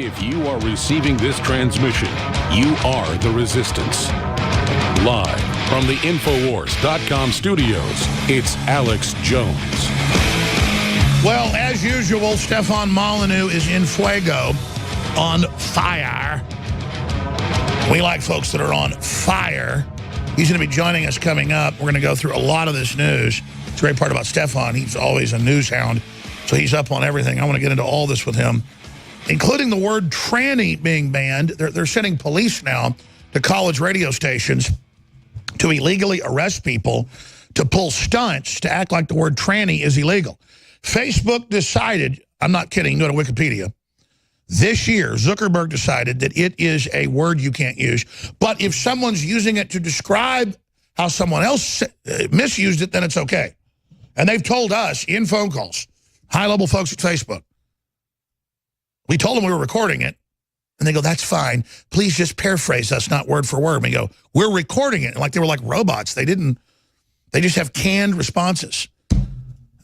If you are receiving this transmission, you are the resistance. Live from the Infowars.com studios, it's Alex Jones. Well, as usual, Stefan Molyneux is in fuego, on fire. We like folks that are on fire. He's going to be joining us coming up. We're going to go through a lot of this news. It's a great part about Stefan. He's always a news hound, so he's up on everything. I want to get into all this with him, including the word tranny being banned. They're sending police now to college radio stations to illegally arrest people, to pull stunts, to act like the word tranny is illegal. Facebook decided, I'm not kidding, go to Wikipedia, this year, Zuckerberg decided that it is a word you can't use. But if someone's using it to describe how someone else misused it, then it's okay. And they've told us in phone calls, high-level folks at Facebook, we told them we were recording it, and they go, that's fine. Please just paraphrase us, not word for word. And we go, we're recording it. Like they were like robots. They just have canned responses.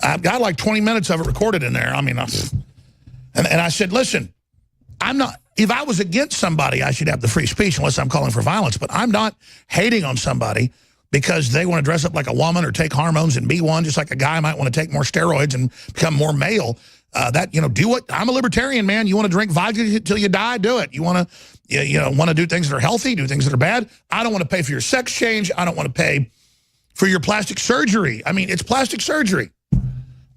I've got like 20 minutes of it recorded in there. I mean, and I said, listen, I'm not, if I was against somebody, I should have the free speech unless I'm calling for violence. But I'm not hating on somebody because they want to dress up like a woman or take hormones and be one, just like a guy might want to take more steroids and become more male. Do what, I'm a libertarian, man. You want to drink vodka until you die, do it. You want to, want to do things that are healthy, do things that are bad. I don't want to pay for your sex change. I don't want to pay for your plastic surgery. I mean, it's plastic surgery.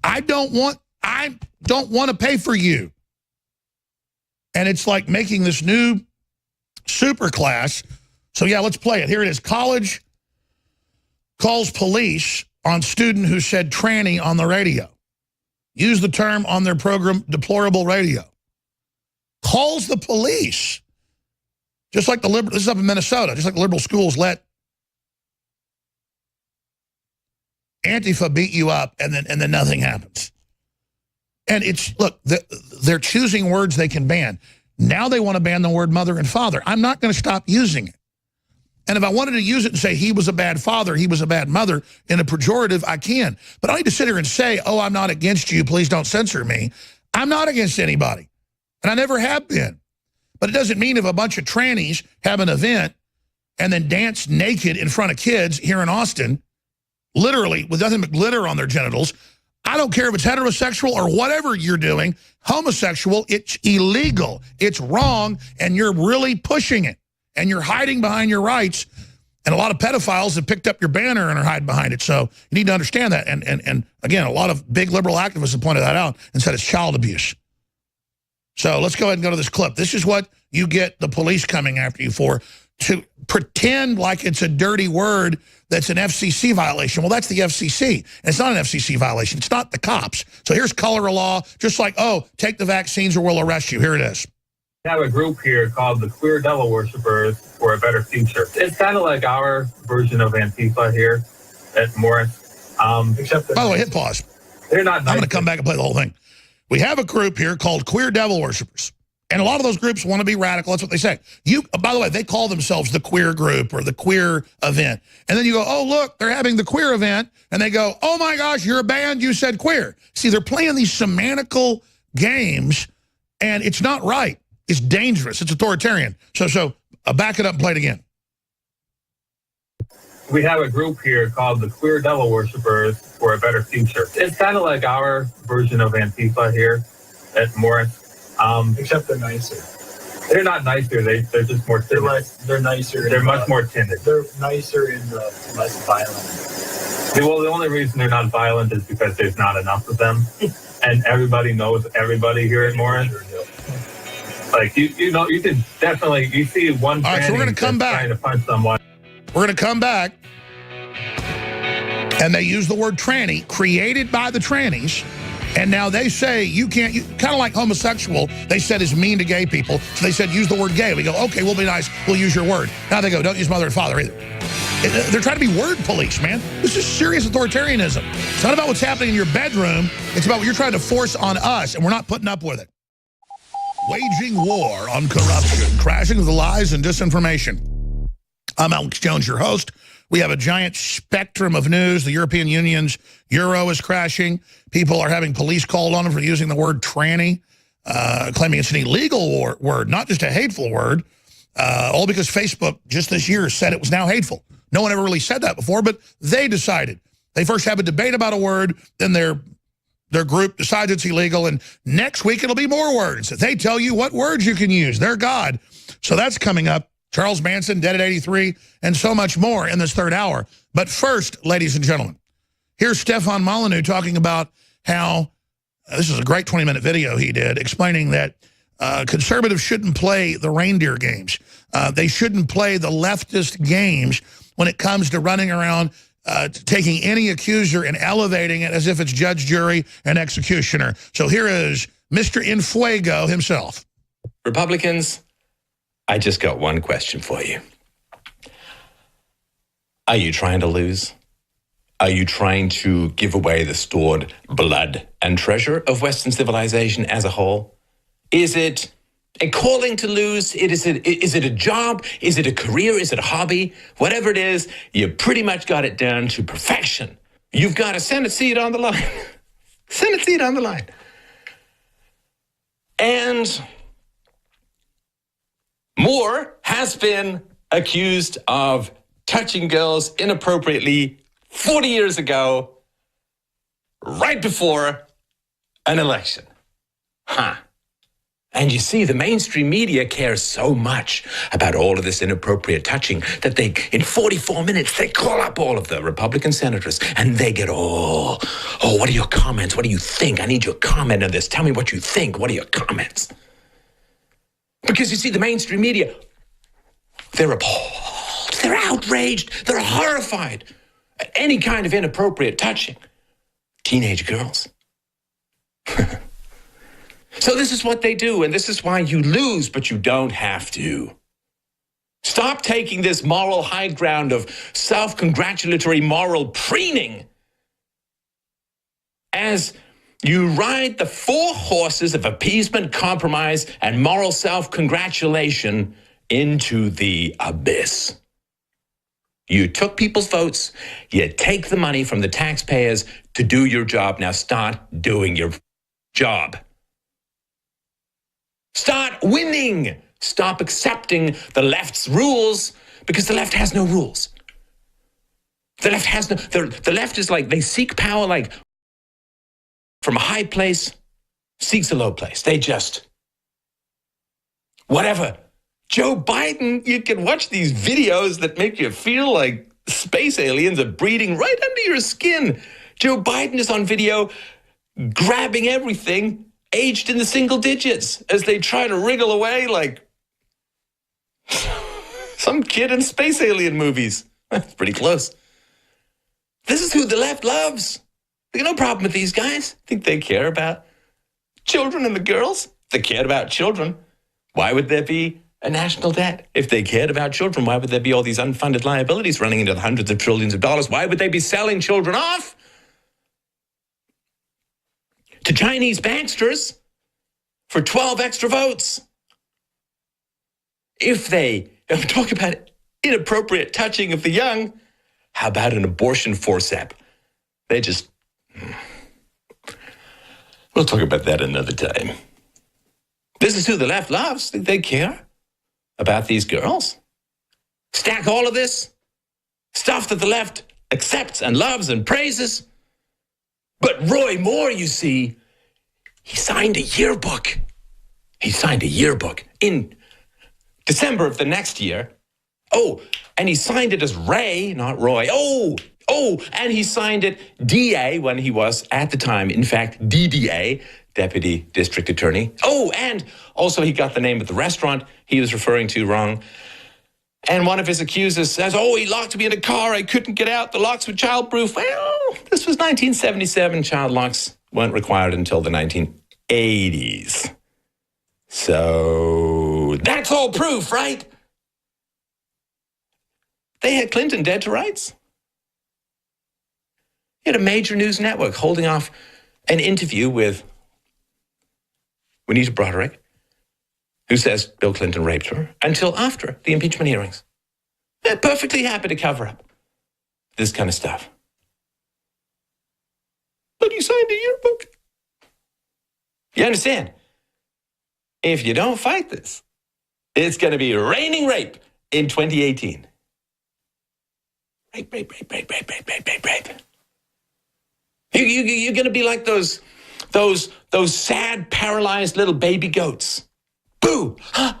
I don't want to pay for you. And it's like making this new super class. So yeah, let's play it. Here it is. College calls police on student who said tranny on the radio. Use the term on their program, deplorable radio. Calls the police. Just like the liberal, this is up in Minnesota, just like the liberal schools let Antifa beat you up and then nothing happens. And it's, look, they're choosing words they can ban. Now they want to ban the word mother and father. I'm not going to stop using it. And if I wanted to use it and say he was a bad father, he was a bad mother, in a pejorative, I can. But I don't need to sit here and say, oh, I'm not against you, please don't censor me. I'm not against anybody. And I never have been. But it doesn't mean if a bunch of trannies have an event and then dance naked in front of kids here in Austin, literally with nothing but glitter on their genitals, I don't care if it's heterosexual or whatever you're doing, homosexual, it's illegal. It's wrong, and you're really pushing it. And you're hiding behind your rights. And a lot of pedophiles have picked up your banner and are hiding behind it. So you need to understand that. And again, a lot of big liberal activists have pointed that out and said it's child abuse. So let's go ahead and go to this clip. This is what you get the police coming after you for, to pretend like it's a dirty word that's an FCC violation. Well, that's the FCC. And it's not an FCC violation. It's not the cops. So here's color of law, just like, oh, take the vaccines or we'll arrest you. Here it is. We have a group here called the Queer Devil Worshippers for a Better Future. It's kind of like our version of Antifa here at Morris. Except by the way, hit pause. They're not nice. I'm going to come back and play the whole thing. We have a group here called Queer Devil Worshippers. And a lot of those groups want to be radical. That's what they say. By the way, they call themselves the queer group or the queer event. And then you go, oh, look, they're having the queer event. And they go, oh, my gosh, you're a band. You said queer. See, they're playing these semantical games, and it's not right. It's dangerous. It's authoritarian. So back it up and play it again. We have a group here called the Queer Devil Worshippers for a Better Future. It's kind of like our version of Antifa here at Morris. Except they're nicer. They're not nicer. They're just more timid. They're nicer. They're much more timid. They're nicer and less violent. Well, the only reason they're not violent is because there's not enough of them, and everybody knows everybody here at Morris. Like you can definitely see one. All right, so we're going to come back. Trying to punch someone. We're going to come back, and they use the word tranny, created by the trannies. And now they say you can't, kind of like homosexual, they said is mean to gay people. So they said use the word gay. We go, okay, we'll be nice. We'll use your word. Now they go, don't use mother and father either. They're trying to be word police, man. This is serious authoritarianism. It's not about what's happening in your bedroom. It's about what you're trying to force on us, and we're not putting up with it. Waging war on corruption, crashing the lies and disinformation. I'm Alex Jones, your host. We have a giant spectrum of news. The European Union's euro is crashing. People are having police called on them for using the word tranny. claiming it's an illegal word, not just a hateful word, all because Facebook just this year said it was now hateful. No one ever really said that before, but they decided. They first have a debate about a word, then their group decides it's illegal, and next week it'll be more words. They tell you what words you can use. They're God. So that's coming up. Charles Manson, dead at 83, and so much more in this third hour. But first, ladies and gentlemen, here's Stefan Molyneux talking about how, this is a great 20-minute video he did, explaining that conservatives shouldn't play the reindeer games. They shouldn't play the leftist games when it comes to running around taking any accuser and elevating it as if it's judge, jury, and executioner. So here is Mr. Infuego himself. Republicans, I just got one question for you. Are you trying to lose? Are you trying to give away the stored blood and treasure of Western civilization as a whole? Is it a calling to lose? Is it a job? Is it a career? Is it a hobby? Whatever it is, you pretty much got it down to perfection. You've got a Senate seat on the line. Senate seat on the line. And Moore has been accused of touching girls inappropriately 40 years ago, right before an election. And you see, the mainstream media cares so much about all of this inappropriate touching that they, in 44 minutes, they call up all of the Republican senators and they get what are your comments? What do you think? I need your comment on this. Tell me what you think. What are your comments? Because you see, the mainstream media, they're appalled, they're outraged, they're horrified at any kind of inappropriate touching. Teenage girls. So this is what they do, and this is why you lose, but you don't have to. Stop taking this moral high ground of self-congratulatory moral preening as you ride the four horses of appeasement, compromise, and moral self-congratulation into the abyss. You took people's votes, you take the money from the taxpayers to do your job. Now start doing your job. Start winning. Stop accepting the left's rules, because the left has no rules. The left has no, the left is like, they seek power like from a high place, seeks a low place. They just, whatever. Joe Biden, you can watch these videos that make you feel like space aliens are breathing right under your skin. Joe Biden is on video grabbing everything aged in the single digits as they try to wriggle away like some kid in space alien movies. That's pretty close. This is who the left loves. They got no problem with these guys. Think they care about children and the girls? If they cared about children, why would there be a national debt? If they cared about children, why would there be all these unfunded liabilities running into the hundreds of trillions of dollars? Why would they be selling children off to Chinese banksters for 12 extra votes? If they talk about inappropriate touching of the young, how about an abortion forceps? They just, we'll talk about that another time. This is who the left loves. Think they care about these girls? Stack all of this stuff that the left accepts and loves and praises. But Roy Moore, you see, he signed a yearbook. He signed a yearbook in December of the next year. Oh, and he signed it as Ray, not Roy. Oh, and he signed it DA when he was, at the time, in fact, DDA, Deputy District Attorney. Oh, and also he got the name of the restaurant he was referring to wrong. And one of his accusers says, he locked me in a car. I couldn't get out. The locks were childproof. Well, this was 1977. Child locks weren't required until the 1980s. So that's all proof, right? They had Clinton dead to rights. You had a major news network holding off an interview with Juanita Broderick, who says Bill Clinton raped her, until after the impeachment hearings. They're perfectly happy to cover up this kind of stuff. But you signed a yearbook. You understand? if you don't fight this, it's going to be raining rape in 2018. Rape. You're going to be like those sad, paralyzed little baby goats. Boo! Huh?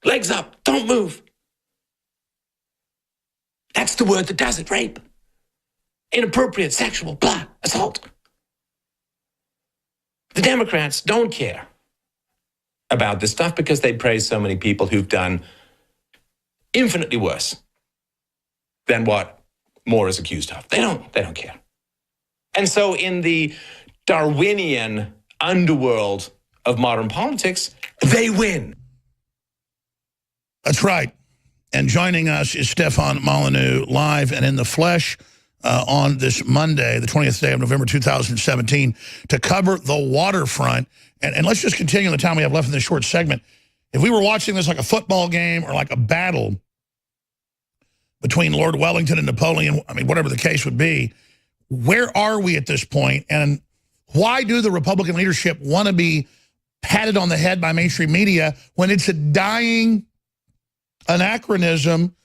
Legs up. Don't move. That's the word that does it. Rape. Inappropriate sexual assault. The Democrats don't care about this stuff because they praise so many people who've done infinitely worse than what Moore is accused of. They don't care. And so in the Darwinian underworld of modern politics, they win. That's right. And joining us is Stefan Molyneux, live and in the flesh on this Monday, the 20th day of November 2017, to cover the waterfront. And let's just continue the time we have left in this short segment. If we were watching this like a football game or like a battle between Lord Wellington and Napoleon, I mean, whatever the case would be, where are we at this point? And why do the Republican leadership want to be patted on the head by mainstream media when it's a dying anachronism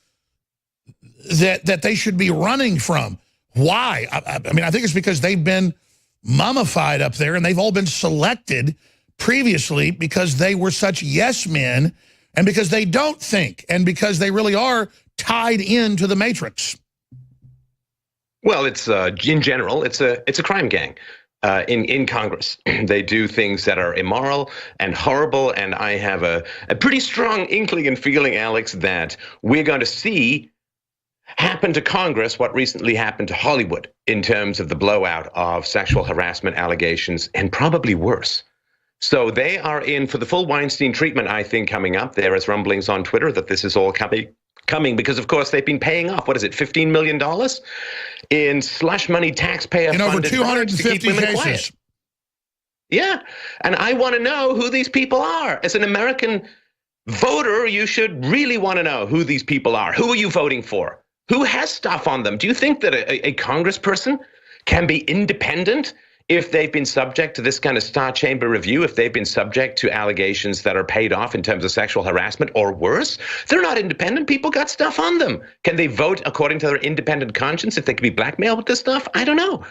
that they should be running from? Why? I mean, I think it's because they've been mummified up there, and they've all been selected previously because they were such yes men, and because they don't think, and because they really are tied into the matrix. Well, it's in general, it's a crime gang. In Congress, they do things that are immoral and horrible, and I have a pretty strong inkling and feeling, Alex, that we're going to see happen to Congress what recently happened to Hollywood in terms of the blowout of sexual harassment allegations, and probably worse. So they are in for the full Weinstein treatment, I think, coming up. There is rumblings on Twitter that this is all coming because, of course, they've been paying off, what is it, $15 million in slush money taxpayer-funded in over 250 cases. Quiet. Yeah, and I want to know who these people are. As an American voter, you should really want to know who these people are. Who are you voting for? Who has stuff on them? Do you think that a congressperson can be independent if they've been subject to this kind of Star Chamber review, if they've been subject to allegations that are paid off in terms of sexual harassment or worse? They're not independent. People got stuff on them. Can they vote according to their independent conscience if they can be blackmailed with this stuff? I don't know.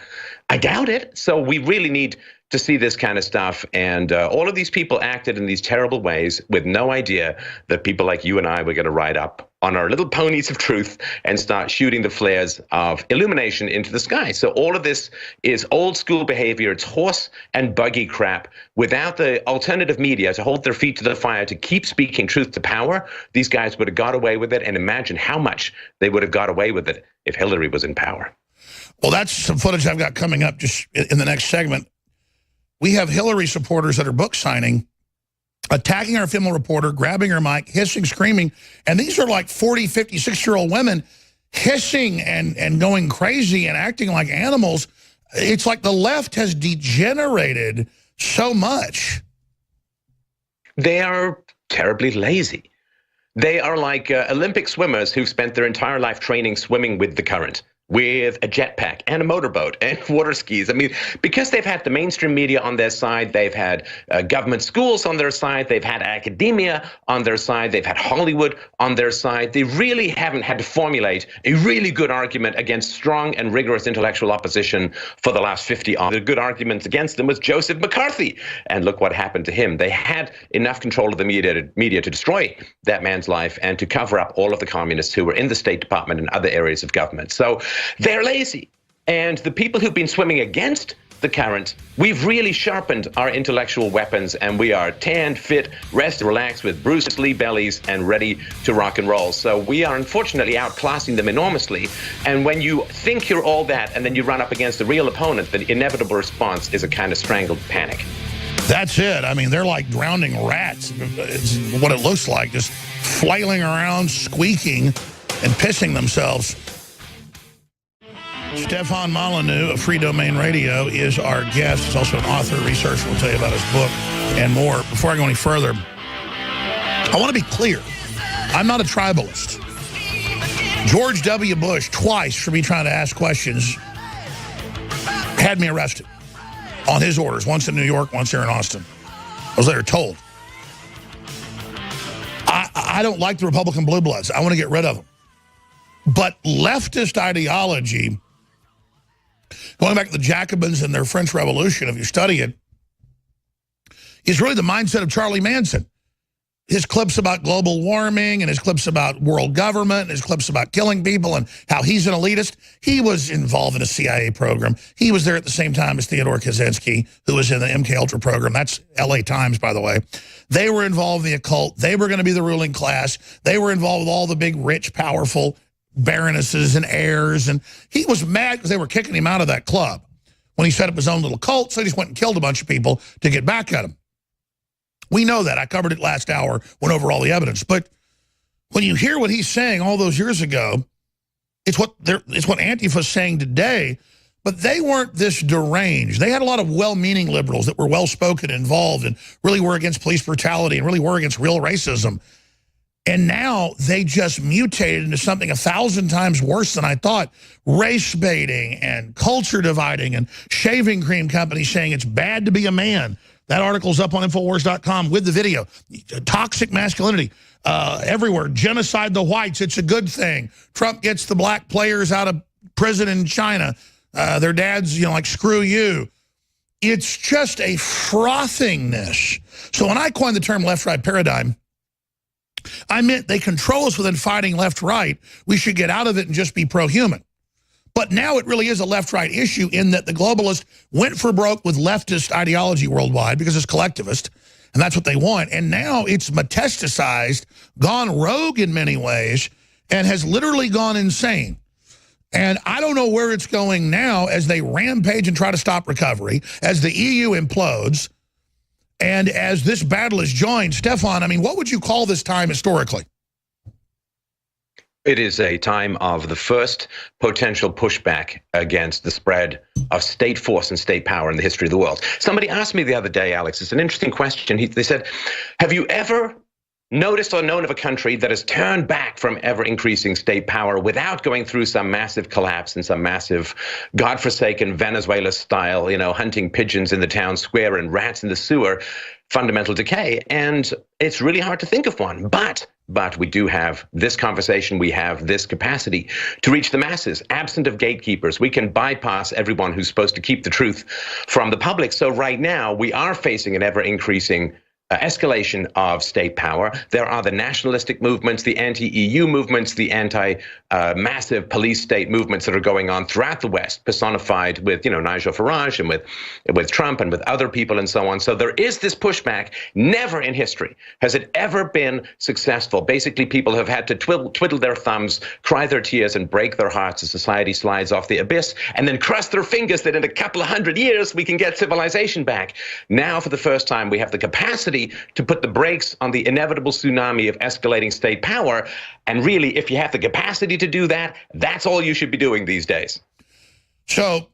I doubt it. So we really need to see this kind of stuff. And all of these people acted in these terrible ways with no idea that people like you and I were going to ride up on our little ponies of truth and start shooting the flares of illumination into the sky. So all of this is old school behavior. It's horse and buggy crap. Without the alternative media to hold their feet to the fire, to keep speaking truth to power, these guys would have got away with it. And imagine how much they would have got away with it if Hillary was in power. Well, that's some footage I've got coming up just in the next segment. We have Hillary supporters that are book signing, attacking our female reporter, grabbing her mic, hissing, screaming. And these are like 40, 56-year-old women hissing and going crazy and acting like animals. It's like the left has degenerated so much. They are terribly lazy. They are like Olympic swimmers who've spent their entire life training swimming with the current, with a jetpack and a motorboat and water skis. I mean, because they've had the mainstream media on their side, they've had government schools on their side, they've had academia on their side, they've had Hollywood on their side. They really haven't had to formulate a really good argument against strong and rigorous intellectual opposition for the last 50 years. The good arguments against them was Joseph McCarthy, and look what happened to him. They had enough control of the media to destroy that man's life and to cover up all of the communists who were in the State Department and other areas of government. So they're lazy. And the people who've been swimming against the current, we've really sharpened our intellectual weapons, and we are tanned, fit, rest, relaxed with Bruce Lee bellies and ready to rock and roll. So we are unfortunately outclassing them enormously. And when you think you're all that and then you run up against a real opponent, the inevitable response is a kind of strangled panic. That's it. I mean, they're like drowning rats. It's what it looks like, just flailing around, squeaking, and pissing themselves. Stefan Molyneux of Free Domain Radio is our guest. He's also an author, researcher. We'll tell you about his book and more. Before I go any further, I want to be clear. I'm not a tribalist. George W. Bush, twice for me trying to ask questions, had me arrested on his orders, once in New York, once here in Austin. I was later told. I don't like the Republican blue bloods. I want to get rid of them. But leftist ideology, going back to the Jacobins and their French Revolution, if you study it, is really the mindset of Charlie Manson. His clips about global warming and his clips about world government and his clips about killing people and how he's an elitist. He was involved in a CIA program. He was there at the same time as Theodore Kaczynski, who was in the MK Ultra program. That's LA Times, by the way. They were involved in the occult. They were going to be the ruling class. They were involved with all the big, rich, powerful baronesses and heirs. And he was mad because they were kicking him out of that club when he set up his own little cult. So he just went and killed a bunch of people to get back at him. We know that. I covered it last hour, went over all the evidence. But when you hear what he's saying all those years ago, it's what Antifa's saying today, but they weren't this deranged. They had a lot of well-meaning liberals that were well-spoken, involved, and really were against police brutality and really were against real racism. And now they just mutated into something 1,000 times worse than I thought. Race baiting and culture dividing and shaving cream companies saying it's bad to be a man. That article's up on Infowars.com with the video. Toxic masculinity everywhere. Genocide the whites, it's a good thing. Trump gets the black players out of prison in China. Their dads, like, screw you. It's just a frothingness. So when I coined the term left-right paradigm, I meant they control us within fighting left-right. We should get out of it and just be pro-human. But now it really is a left-right issue in that the globalists went for broke with leftist ideology worldwide because it's collectivist, and that's what they want. And now it's metastasized, gone rogue in many ways, and has literally gone insane. And I don't know where it's going now as they rampage and try to stop recovery, as the EU implodes, and as this battle is joined. Stefan, I mean, what would you call this time historically? It is a time of the first potential pushback against the spread of state force and state power in the history of the world. Somebody asked me the other day, Alex, it's an interesting question. They said, have you ever noticed or known of a country that has turned back from ever-increasing state power without going through some massive collapse and some massive godforsaken Venezuela-style, hunting pigeons in the town square and rats in the sewer, fundamental decay? And it's really hard to think of one, but we do have this conversation. We have this capacity to reach the masses. Absent of gatekeepers, we can bypass everyone who's supposed to keep the truth from the public. So right now, we are facing an ever-increasing escalation of state power. There are the nationalistic movements, the anti-EU movements, the anti-massive police state movements that are going on throughout the West, personified with, Nigel Farage and with Trump and with other people and so on. So there is this pushback. Never in history has it ever been successful. Basically, people have had to twiddle their thumbs, cry their tears, and break their hearts as society slides off the abyss, and then cross their fingers that in a couple of 100 years we can get civilization back. Now, for the first time, we have the capacity to put the brakes on the inevitable tsunami of escalating state power. And really, if you have the capacity to do that, that's all you should be doing these days. So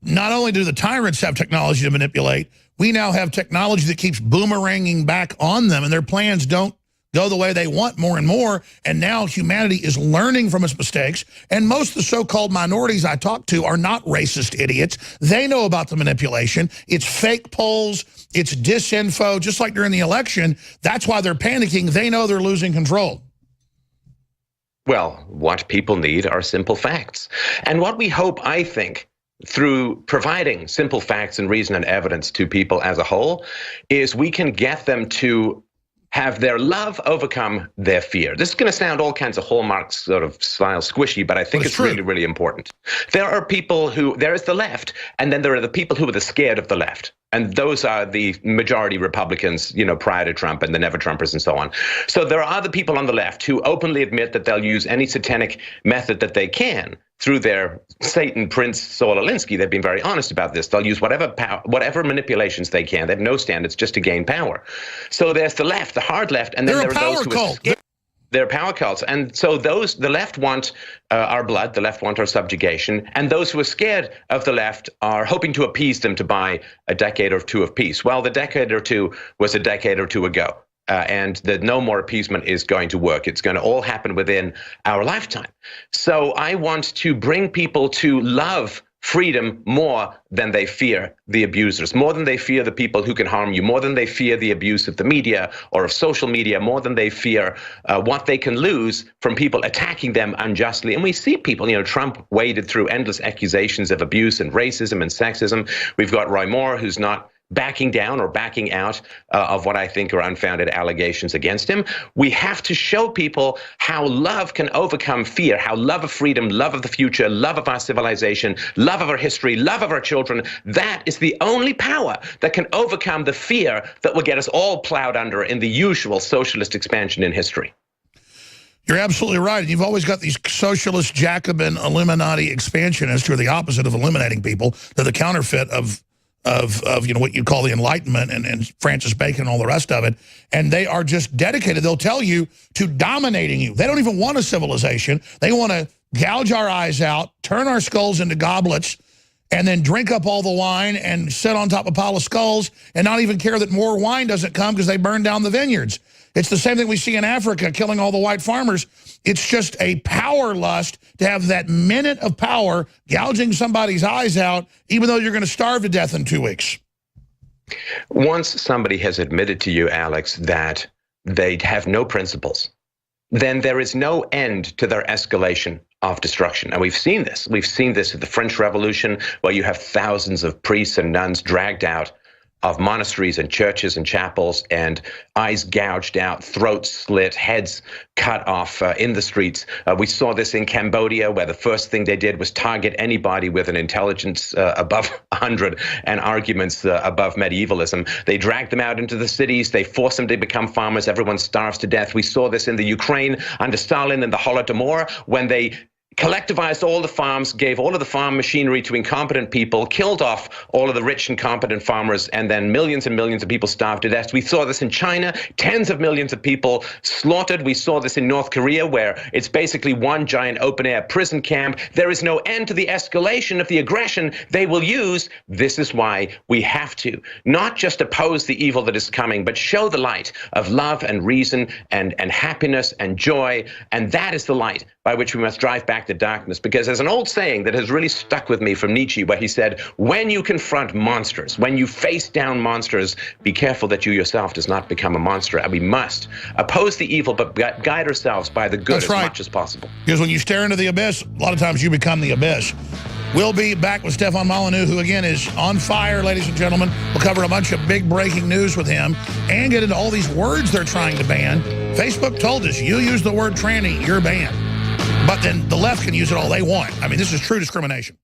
not only do the tyrants have technology to manipulate, we now have technology that keeps boomeranging back on them, and their plans don't go the way they want more and more. And now humanity is learning from its mistakes. And most of the so-called minorities I talk to are not racist idiots. They know about the manipulation. It's fake polls. It's disinfo, just like during the election. That's why they're panicking. They know they're losing control. Well, what people need are simple facts. And what we hope, I think, through providing simple facts and reason and evidence to people as a whole, is we can get them to have their love overcome their fear. This is going to sound all kinds of hallmark sort of style squishy, but I think it's really, really important. There are people there is the left, and then there are the people who are scared of the left. And those are the majority Republicans, prior to Trump and the never-Trumpers and so on. So there are the people on the left who openly admit that they'll use any satanic method that they can through their Satan Prince Saul Alinsky. They've been very honest about this. They'll use whatever manipulations they can. They have no standards just to gain power. So there's the left, the hard left, and then there are those who are scared. They're power cults. And so the left want our blood, the left want our subjugation, and those who are scared of the left are hoping to appease them to buy a decade or two of peace. Well, the decade or two was a decade or two ago, and the no more appeasement is going to work. It's going to all happen within our lifetime. So I want to bring people to love freedom more than they fear the abusers, more than they fear the people who can harm you, more than they fear the abuse of the media or of social media, more than they fear what they can lose from people attacking them unjustly. And we see people, Trump waded through endless accusations of abuse and racism and sexism. We've got Roy Moore, who's not backing down or backing out of what I think are unfounded allegations against him. We have to show people how love can overcome fear, how love of freedom, love of the future, love of our civilization, love of our history, love of our children, that is the only power that can overcome the fear that will get us all plowed under in the usual socialist expansion in history. You're absolutely right. You've always got these socialist, Jacobin, Illuminati expansionists who are the opposite of eliminating people. They're the counterfeit of what you call the Enlightenment and Francis Bacon and all the rest of it. And they are just dedicated, they'll tell you, to dominating you. They don't even want a civilization. They want to gouge our eyes out, turn our skulls into goblets, and then drink up all the wine and sit on top of a pile of skulls and not even care that more wine doesn't come because they burn down the vineyards. It's the same thing we see in Africa, killing all the white farmers. It's just a power lust to have that minute of power, gouging somebody's eyes out, even though you're going to starve to death in 2 weeks. Once somebody has admitted to you, Alex, that they have no principles, then there is no end to their escalation of destruction. And we've seen this. We've seen this with the French Revolution, where you have thousands of priests and nuns dragged out of monasteries and churches and chapels, and eyes gouged out, throats slit, heads cut off in the streets. We saw this in Cambodia, where the first thing they did was target anybody with an intelligence above 100 and arguments above medievalism. They dragged them out into the cities. They forced them to become farmers. Everyone starves to death. We saw this in the Ukraine under Stalin and the Holodomor, when they collectivized all the farms, gave all of the farm machinery to incompetent people, killed off all of the rich and competent farmers, and then millions and millions of people starved to death. We saw this in China, tens of millions of people slaughtered. We saw this in North Korea, where it's basically one giant open-air prison camp. There is no end to the escalation of the aggression they will use. This is why we have to not just oppose the evil that is coming, but show the light of love and reason and happiness and joy. And that is the light by which we must drive back the darkness. Because there's an old saying that has really stuck with me from Nietzsche, where he said, when you confront monsters, when you face down monsters, be careful that you yourself does not become a monster. And we must oppose the evil, but guide ourselves by the good much as possible. Because when you stare into the abyss, a lot of times you become the abyss. We'll be back with Stefan Molyneux, who again is on fire, ladies and gentlemen. We'll cover a bunch of big breaking news with him and get into all these words they're trying to ban. Facebook told us, you use the word tranny, you're banned. But then the left can use it all they want. I mean, this is true discrimination.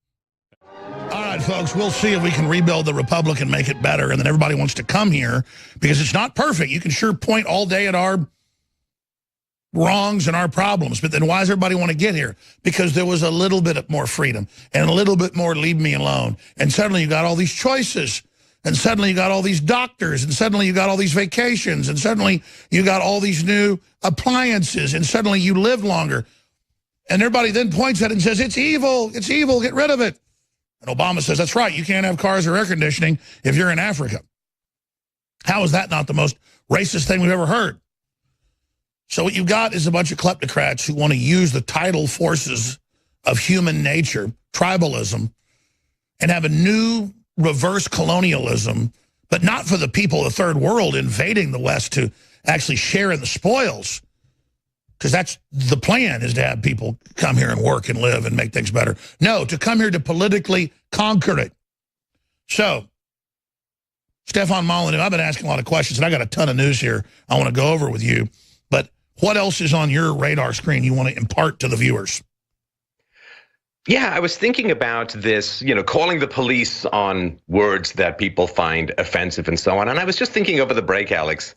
All right, folks, we'll see if we can rebuild the Republic and make it better. And then everybody wants to come here because it's not perfect. You can sure point all day at our wrongs and our problems. But then why does everybody want to get here? Because there was a little bit more freedom and a little bit more leave me alone. And suddenly you got all these choices. And suddenly you got all these doctors. And suddenly you got all these vacations. And suddenly you got all these new appliances. And suddenly you live longer. And everybody then points at it and says, it's evil, get rid of it. And Obama says, that's right, you can't have cars or air conditioning if you're in Africa. How is that not the most racist thing we've ever heard? So what you've got is a bunch of kleptocrats who want to use the tidal forces of human nature, tribalism, and have a new reverse colonialism, but not for the people of the third world invading the West to actually share in the spoils. Because that's the plan, is to have people come here and work and live and make things better. No, to come here to politically conquer it. So, Stefan Molyneux, I've been asking a lot of questions, and I got a ton of news here I want to go over with you. But what else is on your radar screen you want to impart to the viewers? Yeah, I was thinking about this, calling the police on words that people find offensive and so on. And I was just thinking over the break, Alex,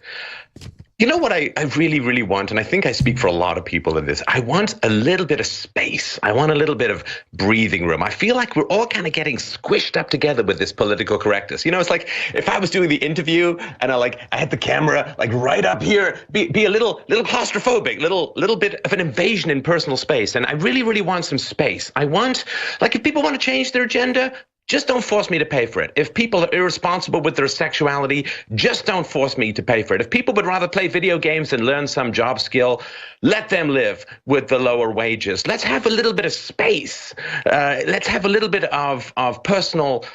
you know what I really, really want, and I think I speak for a lot of people in this, I want a little bit of space. I want a little bit of breathing room. I feel like we're all kind of getting squished up together with this political correctness. It's like if I was doing the interview and I had the camera right up here, be a little claustrophobic, little bit of an invasion in personal space. And I really, really want some space. I want, if people want to change their agenda, just don't force me to pay for it. If people are irresponsible with their sexuality, just don't force me to pay for it. If people would rather play video games than learn some job skill, let them live with the lower wages. Let's have a little bit of space. Let's have a little bit of personal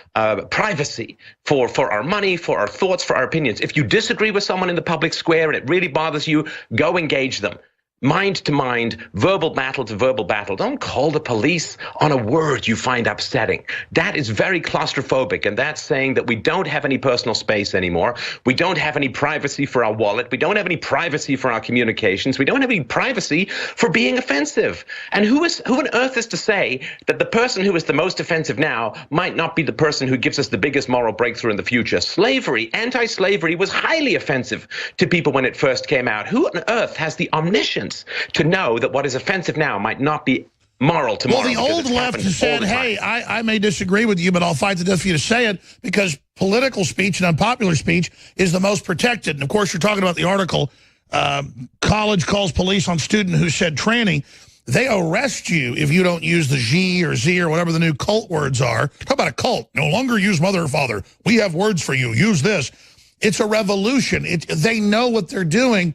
privacy for our money, for our thoughts, for our opinions. If you disagree with someone in the public square and it really bothers you, go engage them. Mind to mind, verbal battle to verbal battle. Don't call the police on a word you find upsetting. That is very claustrophobic, and that's saying that we don't have any personal space anymore. We don't have any privacy for our wallet. We don't have any privacy for our communications. We don't have any privacy for being offensive. And who on earth is to say that the person who is the most offensive now might not be the person who gives us the biggest moral breakthrough in the future? Slavery, anti-slavery was highly offensive to people when it first came out. Who on earth has the omniscience to know that what is offensive now might not be moral tomorrow? Well, the old left has said, hey, I may disagree with you, but I'll fight to death for you to say it, because political speech and unpopular speech is the most protected. And, of course, you're talking about the article, college calls police on student who said tranny. They arrest you if you don't use the G or Z or whatever the new cult words are. Talk about a cult. No longer use mother or father. We have words for you. Use this. It's a revolution. They know what they're doing.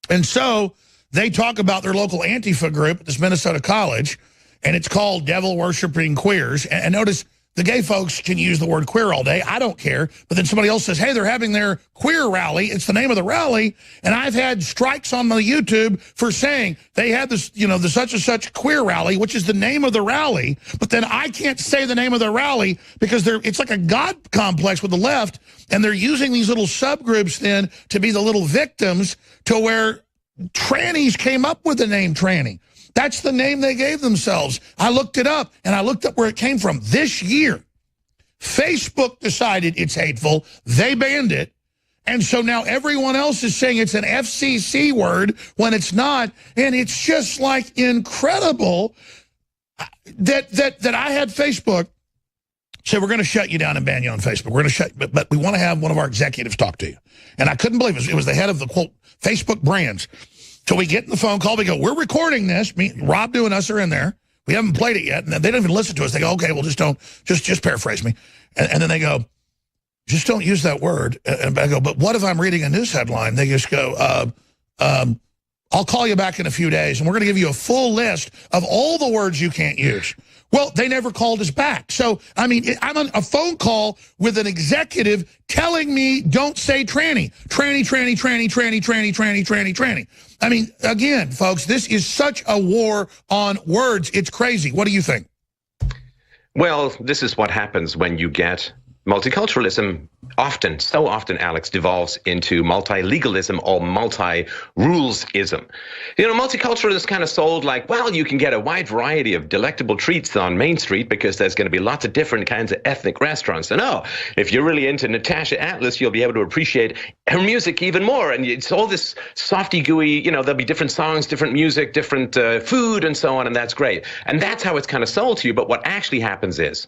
And so they talk about their local Antifa group at this Minnesota college, and it's called Devil Worshipping Queers. And notice the gay folks can use the word queer all day. I don't care. But then somebody else says, hey, they're having their queer rally. It's the name of the rally. And I've had strikes on my YouTube for saying they had this, the such and such queer rally, which is the name of the rally. But then I can't say the name of the rally because it's like a God complex with the left. And they're using these little subgroups then to be the little victims to where trannies came up with the name tranny. That's the name they gave themselves. I looked it up, and I looked up where it came from. This year, Facebook decided it's hateful. They banned it. And so now everyone else is saying it's an FCC word when it's not. And it's just like incredible that I had Facebook say, we're going to shut you down and ban you on Facebook. We're going to shut, but we want to have one of our executives talk to you. And I couldn't believe it. It was the head of the, quote, Facebook brands. So we get in the phone call. We go, we're recording this. Rob, and us are in there. We haven't played it yet. And they don't even listen to us. They go, okay, well, just paraphrase me. And then they go, just don't use that word. And I go, but what if I'm reading a news headline? They just go, I'll call you back in a few days, and we're going to give you a full list of all the words you can't use. Well, they never called us back. So, I mean, I'm on a phone call with an executive telling me don't say tranny. Tranny, tranny, tranny, tranny, tranny, tranny, tranny, tranny. I mean, again, folks, this is such a war on words. It's crazy. What do you think? Well, this is what happens when you get multiculturalism. So often, Alex, devolves into multi-legalism or multi-rulesism. Multiculturalism is kind of sold like, well, you can get a wide variety of delectable treats on Main Street because there's going to be lots of different kinds of ethnic restaurants. And if you're really into Natasha Atlas, you'll be able to appreciate her music even more. And it's all this softy gooey, there'll be different songs, different music, different food, and so on, and that's great. And that's how it's kind of sold to you. But what actually happens is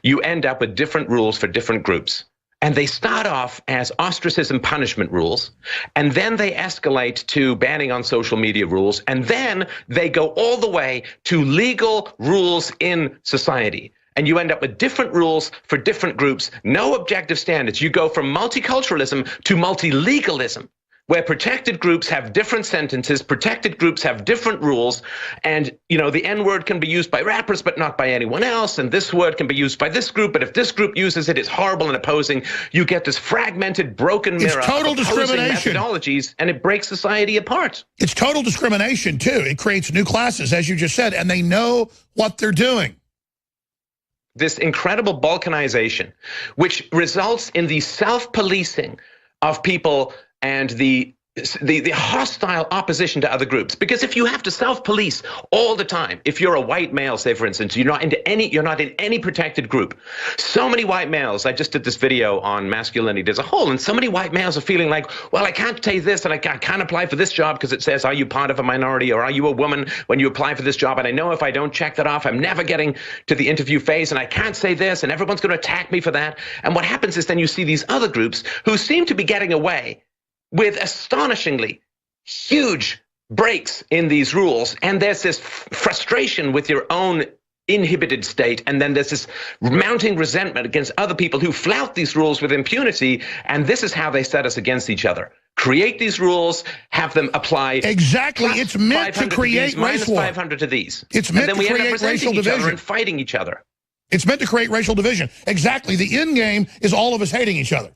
you end up with different rules for different groups. And they start off as ostracism punishment rules, and then they escalate to banning on social media rules, and then they go all the way to legal rules in society. And you end up with different rules for different groups, no objective standards. You go from multiculturalism to multi-legalism, where protected groups have different sentences, protected groups have different rules, and, the N-word can be used by rappers, but not by anyone else, and this word can be used by this group, but if this group uses it, it's horrible and opposing. You get this fragmented, broken mirror of total discrimination methodologies, and it breaks society apart. It's total discrimination, too. It creates new classes, as you just said, and they know what they're doing. This incredible balkanization, which results in the self-policing of people and the hostile opposition to other groups. Because if you have to self-police all the time, if you're a white male, say for instance, you're not in any protected group. So many white males, I just did this video on masculinity as a whole, and so many white males are feeling like, well, I can't say this, and I can't apply for this job because it says, are you part of a minority, or are you a woman when you apply for this job? And I know if I don't check that off, I'm never getting to the interview phase, and I can't say this, and everyone's going to attack me for that. And what happens is then you see these other groups who seem to be getting away with astonishingly huge breaks in these rules, and there's this frustration with your own inhibited state, and then there's this mounting resentment against other people who flout these rules with impunity, and this is how they set us against each other. Create these rules, have them apply. Exactly. It's meant to create race war. 500 to these. It's meant and then to we end create up racial resenting each other division and fighting each other. It's meant to create racial division. Exactly. The end game is all of us hating each other.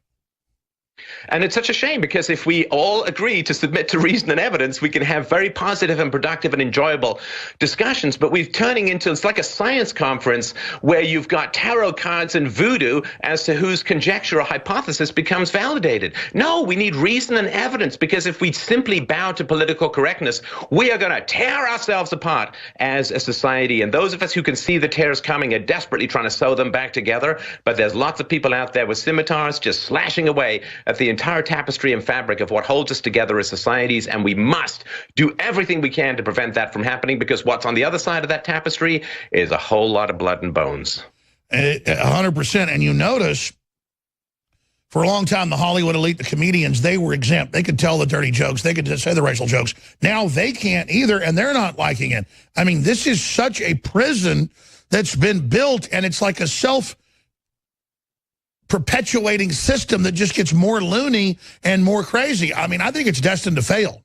And it's such a shame, because if we all agree to submit to reason and evidence, we can have very positive and productive and enjoyable discussions. But we're turning into, it's like a science conference where you've got tarot cards and voodoo as to whose conjecture or hypothesis becomes validated. No, we need reason and evidence, because if we simply bow to political correctness, we are going to tear ourselves apart as a society. And those of us who can see the tears coming are desperately trying to sew them back together. But there's lots of people out there with scimitars just slashing away at the entire tapestry and fabric of what holds us together as societies, and we must do everything we can to prevent that from happening, because what's on the other side of that tapestry is a whole lot of blood and bones. 100%. And you notice, for a long time, the Hollywood elite, the comedians, they were exempt. They could tell the dirty jokes. They could say the racial jokes. Now they can't either, and they're not liking it. I mean, this is such a prison that's been built, and it's like a perpetuating system that just gets more loony and more crazy. I mean, I think it's destined to fail.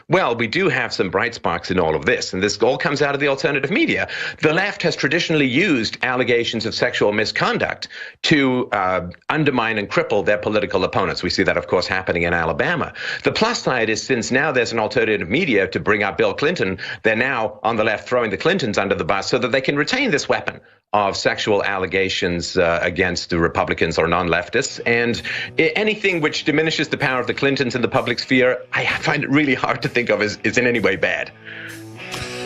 Well, we do have some bright sparks in all of this, and this all comes out of the alternative media. The left has traditionally used allegations of sexual misconduct to undermine and cripple their political opponents. We see that, of course, happening in Alabama. The plus side is, since now there's an alternative media to bring up Bill Clinton, they're now on the left throwing the Clintons under the bus so that they can retain this weapon of sexual allegations against the Republicans or non-leftists. And anything which diminishes the power of the Clintons in the public sphere, I find it really hard to think of as in any way bad.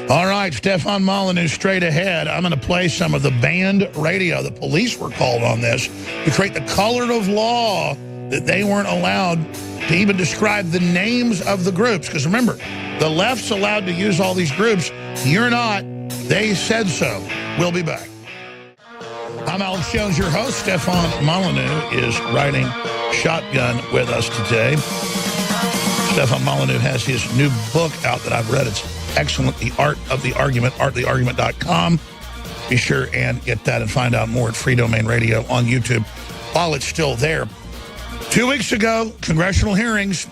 All right, Stefan Molyneux straight ahead. I'm going to play some of the banned radio. The police were called on this to create the color of law that they weren't allowed to even describe the names of the groups. Because remember, the left's allowed to use all these groups. You're not. They said so. We'll be back. I'm Alex Jones, your host. Stefan Molyneux is riding shotgun with us today. Stefan Molyneux has his new book out that I've read. It's excellent, The Art of the Argument, artoftheargument.com. Be sure and get that and find out more at Free Domain Radio on YouTube while it's still there. 2 weeks ago, congressional hearings,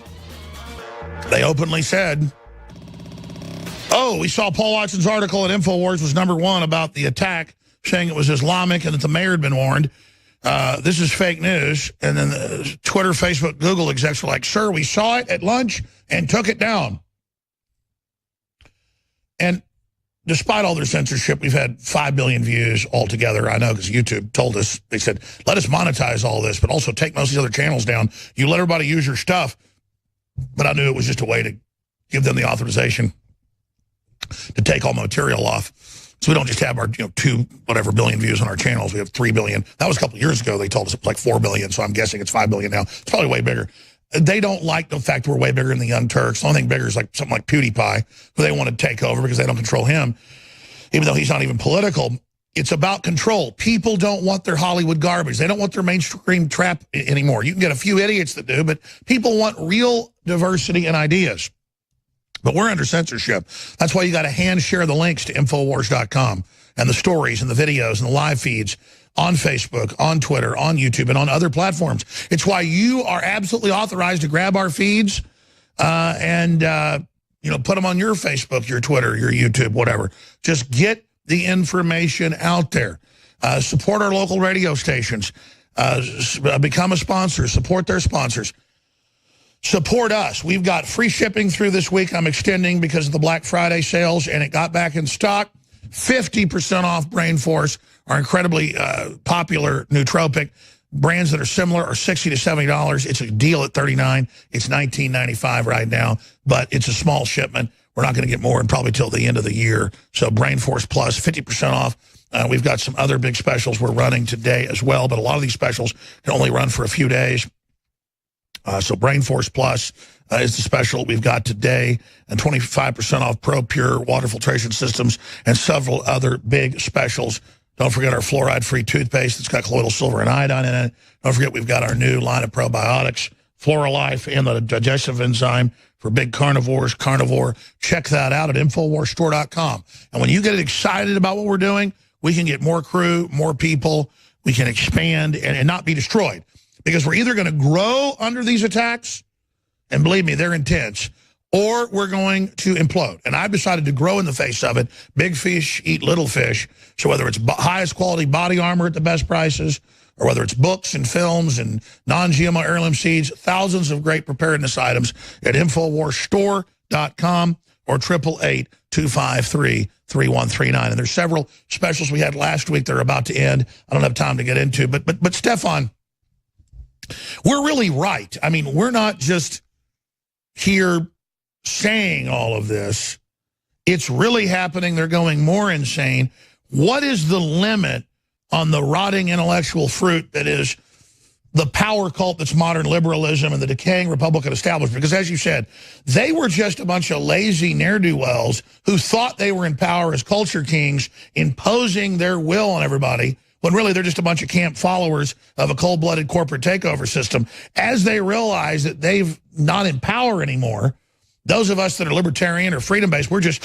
they openly said, oh, we saw Paul Watson's article at InfoWars was #1 about the attack, saying it was Islamic and that the mayor had been warned. This is fake news. And then the Twitter, Facebook, Google execs were like, sir, we saw it at lunch and took it down. And despite all their censorship, we've had 5 billion views altogether. I know, because YouTube told us, they said, let us monetize all this, but also take most of the other channels down. You let everybody use your stuff. But I knew it was just a way to give them the authorization to take all the material off. So we don't just have our 2 billion views on our channels. We have 3 billion. That was a couple of years ago. They told us it was like 4 billion. So I'm guessing it's 5 billion now. It's probably way bigger. They don't like the fact we're way bigger than the Young Turks. The only thing bigger is like something like PewDiePie, who they want to take over because they don't control him, even though he's not even political. It's about control. People don't want their Hollywood garbage. They don't want their mainstream trap anymore. You can get a few idiots that do, but people want real diversity and ideas. But we're under censorship. That's why you got to hand share the links to Infowars.com and the stories and the videos and the live feeds on Facebook, on Twitter, on YouTube, and on other platforms. It's why you are absolutely authorized to grab our feeds and put them on your Facebook, your Twitter, your YouTube, whatever. Just get the information out there. Support our local radio stations. Become a sponsor. Support their sponsors. Support us. We've got free shipping through this week. I'm extending because of the Black Friday sales, and it got back in stock. 50% off Brain Force, our incredibly popular nootropic. Brands that are similar are $60 to $70. It's a deal at $39. It's $19.95 right now, but it's a small shipment. We're not going to get more, and probably till the end of the year. So Brain Force Plus, 50% off. We've got some other big specials we're running today as well, but a lot of these specials can only run for a few days. So Brain Force Plus is the special we've got today, and 25% off Pro Pure water filtration systems and several other big specials. Don't forget our fluoride-free toothpaste that's got colloidal silver and iodine in it. Don't forget we've got our new line of probiotics, Flora Life and the digestive enzyme for big carnivores, carnivore. Check that out at InfoWarsStore.com. And when you get excited about what we're doing, we can get more crew, more people. We can expand and not be destroyed. Because we're either going to grow under these attacks, and believe me, they're intense, or we're going to implode. And I've decided to grow in the face of it. Big fish eat little fish. So whether it's highest quality body armor at the best prices, or whether it's books and films and non-GMO heirloom seeds, thousands of great preparedness items at InfoWarsStore.com or 888-253-3139. And there's several specials we had last week that are about to end. I don't have time to get into, but Stefan, we're really right. I mean, we're not just here saying all of this. It's really happening. They're going more insane. What is the limit on the rotting intellectual fruit that is the power cult that's modern liberalism and the decaying Republican establishment? Because as you said, they were just a bunch of lazy ne'er-do-wells who thought they were in power as culture kings, imposing their will on everybody, when really they're just a bunch of camp followers of a cold-blooded corporate takeover system. As they realize that they've not in power anymore, those of us that are libertarian or freedom-based, we're just,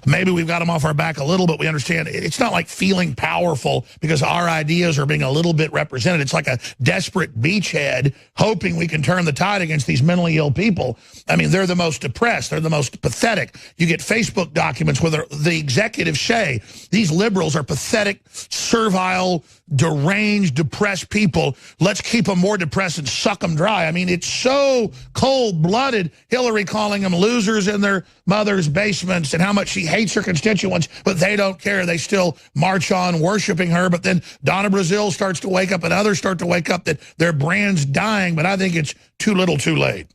maybe we've got them off our back a little, but we understand it's not like feeling powerful because our ideas are being a little bit represented. It's like a desperate beachhead hoping we can turn the tide against these mentally ill people. I mean, they're the most depressed. They're the most pathetic. You get Facebook documents where the executives say these liberals are pathetic, servile, deranged, depressed people. Let's keep them more depressed and suck them dry. I mean, it's so cold-blooded. Hillary calling them losers in their mother's basements and how much she hates her constituents, but they don't care. They still march on worshiping her. But then Donna Brazile starts to wake up and others start to wake up that their brand's dying, but I think it's too little too late.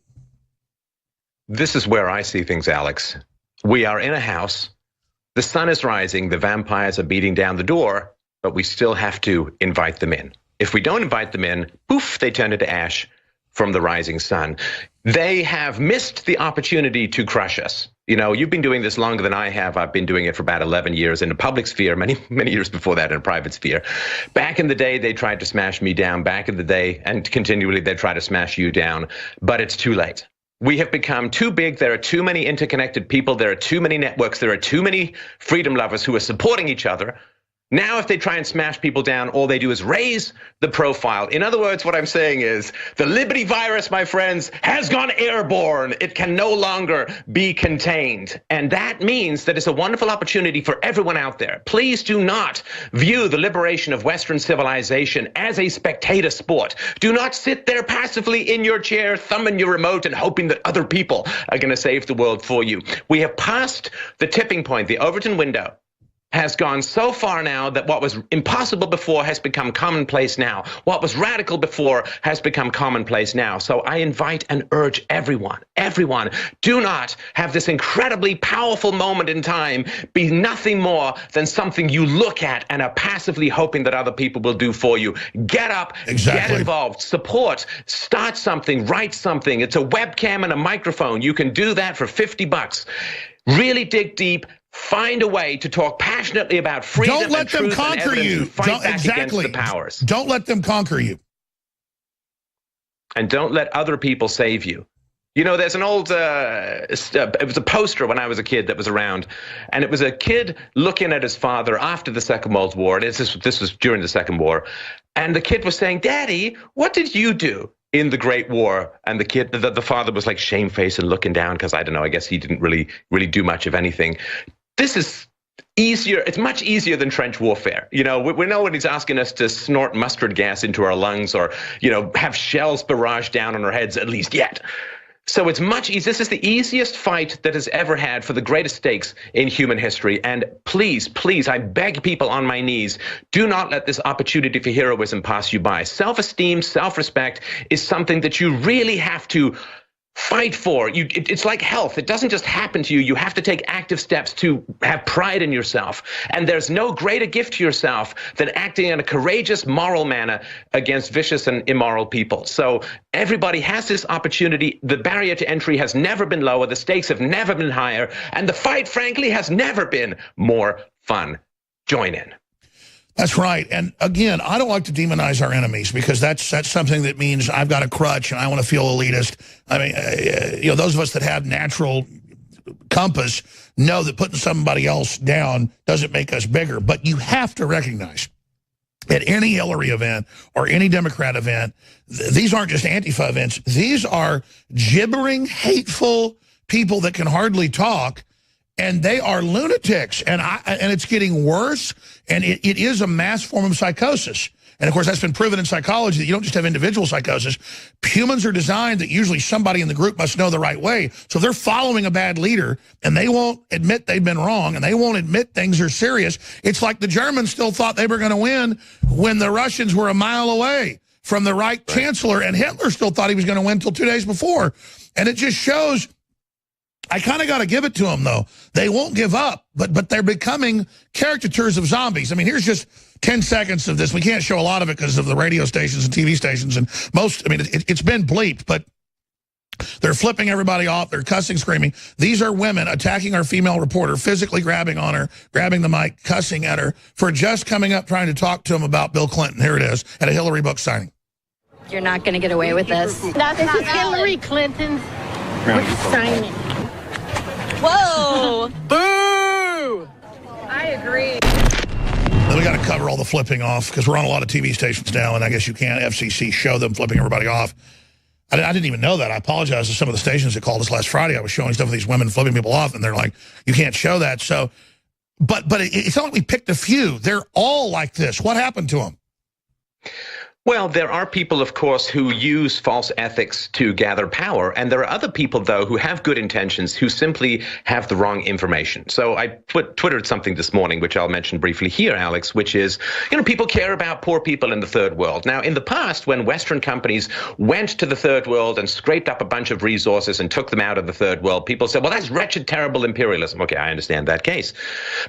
This is where I see things, Alex. We are in a house. The sun is rising. The vampires are beating down the door, but we still have to invite them in. If we don't invite them in, poof, they turn into ash from the rising sun. They have missed the opportunity to crush us. You know, you've been doing this longer than I have. I've been doing it for about 11 years in the public sphere, many years before that in a private sphere. Back in the day, they tried to smash me down. Back in the day, and continually, they try to smash you down. But it's too late. We have become too big. There are too many interconnected people. There are too many networks. There are too many freedom lovers who are supporting each other. Now, if they try and smash people down, all they do is raise the profile. In other words, what I'm saying is the Liberty virus, my friends, has gone airborne. It can no longer be contained. And that means that it's a wonderful opportunity for everyone out there. Please do not view the liberation of Western civilization as a spectator sport. Do not sit there passively in your chair, thumbing your remote and hoping that other people are going to save the world for you. We have passed the tipping point, the Overton window has gone so far now that what was impossible before has become commonplace now. What was radical before has become commonplace now. So I invite and urge everyone, do not have this incredibly powerful moment in time be nothing more than something you look at and are passively hoping that other people will do for you. Get up, Get involved, support, start something, write something. It's a webcam and a microphone. You can do that for $50. Really dig deep. Find a way to talk passionately about freedom. Don't let them conquer you. Fight back against the powers. Don't let them conquer you. And don't let other people save you. You know, there's an old, it was a poster when I was a kid that was around, and it was a kid looking at his father after the Second World War. This was during the Second War. And the kid was saying, "Daddy, what did you do in the Great War?" And the father was like shamefaced and looking down because, I don't know, I guess he didn't really do much of anything. This is easier. It's much easier than trench warfare. You know, we know when he's asking us to snort mustard gas into our lungs or, you know, have shells barraged down on our heads, at least yet. So it's much easier. This is the easiest fight that has ever had for the greatest stakes in human history. And please, I beg people on my knees, do not let this opportunity for heroism pass you by. Self-esteem, self-respect is something that you really have to fight for. It's like health. It doesn't just happen to you. You have to take active steps to have pride in yourself. And there's no greater gift to yourself than acting in a courageous, moral manner against vicious and immoral people. So everybody has this opportunity. The barrier to entry has never been lower. The stakes have never been higher. And the fight, frankly, has never been more fun. Join in. That's right. And again, I don't like to demonize our enemies because that's something that means I've got a crutch and I want to feel elitist. I mean, those of us that have natural compass know that putting somebody else down doesn't make us bigger. But you have to recognize at any Hillary event or any Democrat event, these aren't just Antifa events. These are gibbering, hateful people that can hardly talk. And they are lunatics, and it's getting worse, and it is a mass form of psychosis. And, of course, that's been proven in psychology that you don't just have individual psychosis. Humans are designed that usually somebody in the group must know the right way. So if they're following a bad leader, and they won't admit they've been wrong, and they won't admit things are serious, it's like the Germans still thought they were going to win when the Russians were a mile away from the right chancellor, and Hitler still thought he was going to win until 2 days before. And it just shows... I kind of got to give it to them, though. They won't give up, but they're becoming caricatures of zombies. I mean, here's just 10 seconds of this. We can't show a lot of it because of the radio stations and TV stations. And it's been bleeped, but they're flipping everybody off. They're cussing, screaming. These are women attacking our female reporter, physically grabbing on her, grabbing the mic, cussing at her for just coming up trying to talk to them about Bill Clinton. Here it is, at a Hillary book signing. You're not going to get away with this. This is Hillary Clinton's signing. Whoa! Boo! I agree. Then we got to cover all the flipping off because we're on a lot of TV stations now, and I guess you can't FCC show them flipping everybody off. I didn't even know that. I apologize to some of the stations that called us last Friday. I was showing stuff of these women flipping people off, and they're like, you can't show that. So, but it's not like we picked a few. They're all like this. What happened to them? Well, there are people, of course, who use false ethics to gather power. And there are other people, though, who have good intentions, who simply have the wrong information. So I twittered something this morning, which I'll mention briefly here, Alex, which is, people care about poor people in the third world. Now, in the past, when Western companies went to the third world and scraped up a bunch of resources and took them out of the third world, people said, well, that's wretched, terrible imperialism. Okay, I understand that case.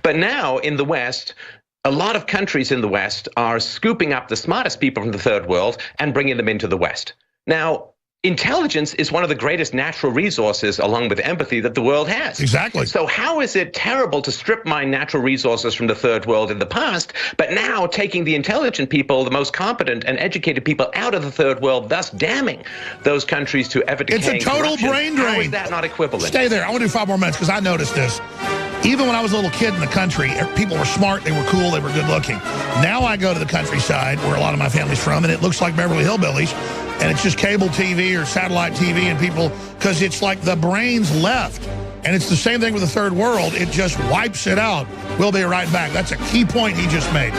But now in the West, a lot of countries in the West are scooping up the smartest people from the third world and bringing them into the West. Now, intelligence is one of the greatest natural resources, along with empathy, that the world has. Exactly. So how is it terrible to strip mine natural resources from the third world in the past, but now taking the intelligent people, the most competent and educated people out of the third world, thus damning those countries to ever decaying It's a total corruption? brain drain. How is that not equivalent? Stay there. I want to do 5 more minutes because I noticed this. Even when I was a little kid in the country, people were smart, they were cool, they were good looking. Now I go to the countryside where a lot of my family's from, and it looks like Beverly Hillbillies, and it's just cable TV or satellite TV, and people, because it's like the brains left. And it's the same thing with the third world. It just wipes it out. We'll be right back. That's a key point he just made.